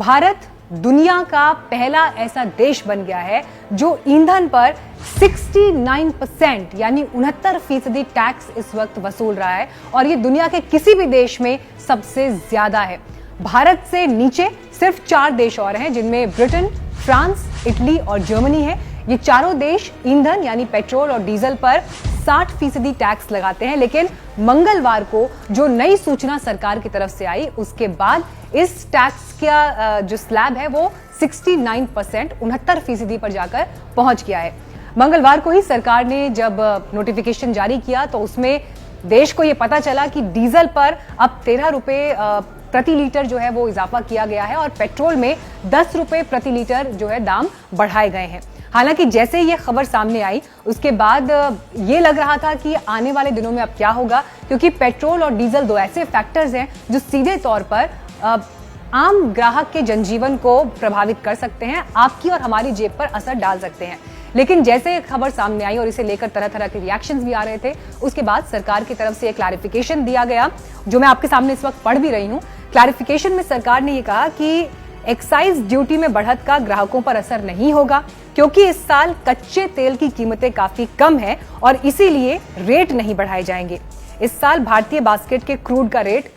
भारत दुनिया का पहला ऐसा देश बन गया है जो ईंधन पर 69% यानी 69% टैक्स इस वक्त वसूल रहा है और ये दुनिया के किसी भी देश में सबसे ज्यादा है। भारत से नीचे सिर्फ 4 देश और हैं जिनमें ब्रिटेन, फ्रांस, इटली और जर्मनी है। ये चारों देश ईंधन यानी पेट्रोल और डीजल पर 60% टैक्स लगाते हैं, लेकिन मंगलवार को जो नई सूचना सरकार की तरफ से आई उसके बाद इस टैक्स का जो स्लैब है वो 69% 69% पर जाकर पहुंच गया है। मंगलवार को ही सरकार ने जब नोटिफिकेशन जारी किया तो उसमें देश को ये पता चला कि डीजल पर अब 13 रुपए प्रति लीटर जो है वो इजाफा किया गया है और पेट्रोल में 10 रुपए प्रति लीटर जो है दाम बढ़ाए गए हैं। हालांकि जैसे ये खबर सामने आई उसके बाद ये लग रहा था कि आने वाले दिनों में अब क्या होगा, क्योंकि पेट्रोल और डीजल दो ऐसे फैक्टर्स हैं जो सीधे तौर पर आम ग्राहक के जनजीवन को प्रभावित कर सकते हैं, आपकी और हमारी जेब पर असर डाल सकते हैं। लेकिन जैसे खबर सामने आई और इसे लेकर तरह तरह के रिएक्शंस भी आ रहे थे, उसके बाद सरकार की तरफ से एक क्लैरिफिकेशन दिया गया जो मैं आपके सामने इस वक्त पढ़ भी रही हूं। क्लैरिफिकेशन में सरकार ने यह कहा कि एक्साइज ड्यूटी में बढ़त का ग्राहकों पर असर नहीं होगा क्योंकि इस साल कच्चे तेल की कीमतें काफी कम है और इसीलिए रेट नहीं बढ़ाए जाएंगे। इस साल भारतीय बास्केट के क्रूड का रेट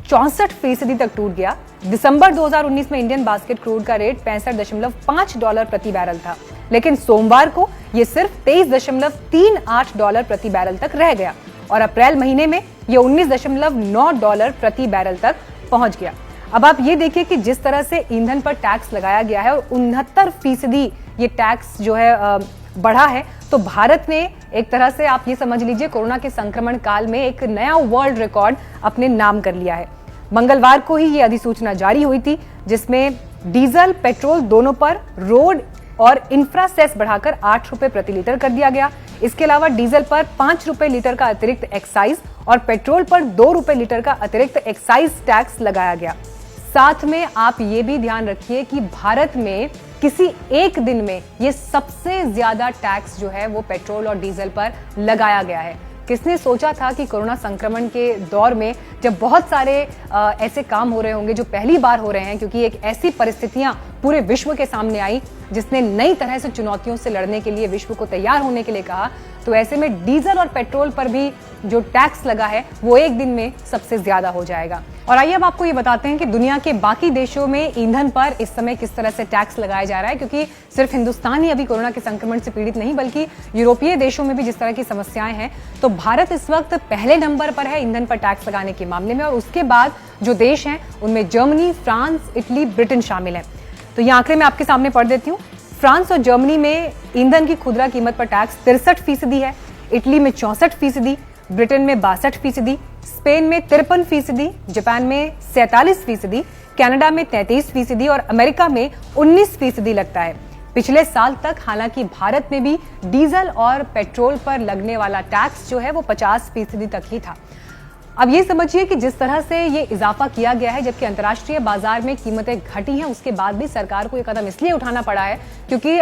64% तक टूट गया। दिसंबर 2019 में इंडियन बास्केट क्रूड का रेट $65.5 प्रति बैरल था, लेकिन सोमवार को यह सिर्फ $23.38 प्रति बैरल तक रह गया और अप्रैल महीने में यह $19.9 प्रति बैरल तक पहुंच गया। अब आप ये देखिए कि जिस तरह से ईंधन पर टैक्स लगाया गया है और 69% ये टैक्स जो है बढ़ा है, तो भारत ने एक तरह से आप ये समझ लीजिए कोरोना के संक्रमण काल में एक नया वर्ल्ड रिकॉर्ड अपने नाम कर लिया है। मंगलवार को ही ये अधिसूचना जारी हुई थी जिसमें डीजल, पेट्रोल दोनों पर रोड और इंफ्रा सेस बढ़ाकर 8 रुपए प्रति लीटर कर दिया गया। इसके अलावा डीजल पर 5 रुपए लीटर का अतिरिक्त एक्साइज और पेट्रोल पर 2 रुपए लीटर का अतिरिक्त एक्साइज टैक्स लगाया गया। साथ में आप ये भी ध्यान रखिए कि भारत में किसी एक दिन में ये सबसे ज्यादा टैक्स जो है वो पेट्रोल और डीजल पर लगाया गया है। किसने सोचा था कि कोरोना संक्रमण के दौर में जब बहुत सारे ऐसे काम हो रहे होंगे जो पहली बार हो रहे हैं, क्योंकि एक ऐसी परिस्थितियां पूरे विश्व के सामने आई जिसने नई तरह से चुनौतियों से लड़ने के लिए विश्व को तैयार होने के लिए कहा, तो ऐसे में डीजल और पेट्रोल पर भी जो टैक्स लगा है वो एक दिन में सबसे ज्यादा हो जाएगा। और आइए अब आपको ये बताते हैं कि दुनिया के बाकी देशों में ईंधन पर इस समय किस तरह से टैक्स लगाया जा रहा है, क्योंकि सिर्फ हिंदुस्तान ही अभी कोरोना के संक्रमण से पीड़ित नहीं बल्कि यूरोपीय देशों में भी जिस तरह की समस्याएं हैं, तो भारत इस वक्त पहले नंबर पर है ईंधन पर टैक्स लगाने के मामले में और उसके बाद जो देश हैं उनमें जर्मनी, फ्रांस, इटली, ब्रिटेन शामिल है। तो ये आंकड़े मैं आपके सामने पढ़ देती हूँ। फ्रांस और जर्मनी में ईंधन की खुदरा कीमत पर टैक्स 63% है, इटली में 64%, ब्रिटेन में 62%, स्पेन में 53%, जापान में 47%, कनाडा में 33% और अमेरिका में 19% लगता है। पिछले साल तक हालांकि भारत में भी डीजल और पेट्रोल पर लगने वाला टैक्स जो है वो 50% तक ही था। अब ये समझिए कि जिस तरह से ये इजाफा किया गया है, जबकि अंतर्राष्ट्रीय बाजार में कीमतें घटी हैं, उसके बाद भी सरकार को ये कदम इसलिए उठाना पड़ा है क्योंकि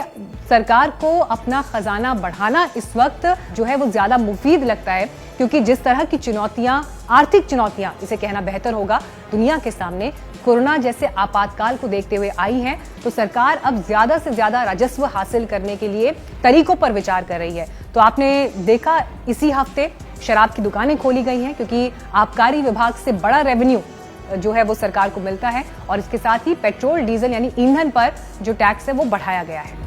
सरकार को अपना खजाना बढ़ाना इस वक्त जो है वो ज्यादा मुफीद लगता है, क्योंकि जिस तरह की चुनौतियां, आर्थिक चुनौतियां इसे कहना बेहतर होगा, दुनिया के सामने कोरोना जैसे आपातकाल को देखते हुए आई है, तो सरकार अब ज्यादा से ज्यादा राजस्व हासिल करने के लिए तरीकों पर विचार कर रही है। तो आपने देखा इसी हफ्ते शराब की दुकानें खोली गई हैं क्योंकि आबकारी विभाग से बड़ा रेवेन्यू जो है वो सरकार को मिलता है और इसके साथ ही पेट्रोल, डीजल यानी ईंधन पर जो टैक्स है वो बढ़ाया गया है।